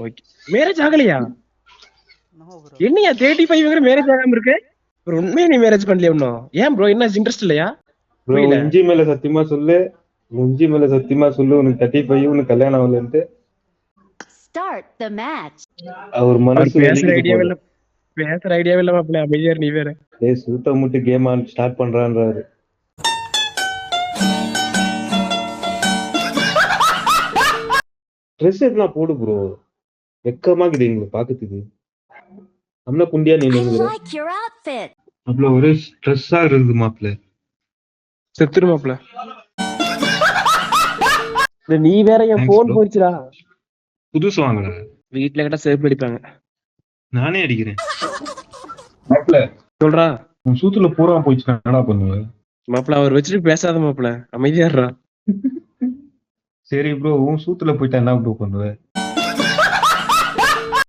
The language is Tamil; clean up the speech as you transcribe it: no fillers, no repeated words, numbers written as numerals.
ஓகே. மேரேஜ் ஆகலையா? No bro. என்னையா 35 மேரேஜ் ஆகாம இருக்கு? ப்ரோ உண்மையா நீ மேரேஜ் பண்ணலையா இன்னும்? ஏன் ப்ரோ என்ன இன்ட்ரெஸ்ட் இல்லையா? ப்ரோ புரியல. இஞ்சி மேல சத்தியமா சொல்லு, இஞ்சி மேல சத்தியமா சொல்லு, உனக்கு 35 உனக்கு கல்யாணம் ஆகலன்ட்டு. Start the match. அவர் அவர் மனசு பேசுற வலிக்குது ஐடியாவே போல. இல்ல. பேசுற ஐடியாவே இல்ல மாப்பிள்ள. அமைதியா இரு நீ வேற. டேய் சூத்த முட்டு கேம் ஆன் ஸ்டார்ட் பண்றான்றாரு. ட்ரெஸ் எதுனா போடு ப்ரோ. வெக்கமாக்குது எங்களை பாக்கிறதுக்கு. அம்னா குண்டியா நீ I நின்னுற. like your outfit. மாப்பிள்ள ஒரே ஸ்ட்ரெஸ்ஸா இருக்குது மாப்பிள்ள. செத்துரு மாப்பிள்ள. நீ வேற என் Thanks போன் bro. போயிடுச்சுடா. புதுசு வாங்கல. வீட்டுல கேட்டா சேஃப் அடிப்பாங்க. நானே அடிக்கிறேன். மாப்பிள்ள சொல்றா. உன் சூத்துல பூரா போயிடுச்சு என்னடா பண்ணுவ? மாப்பிள்ள அவர் வச்சுட்டு பேசாத மாப்பிள்ள. அமைதியா இருடா. சரி ப்ரோ உன் சூத்துல போயிட்டா என்ன ப்ரோ பண்ணுவ?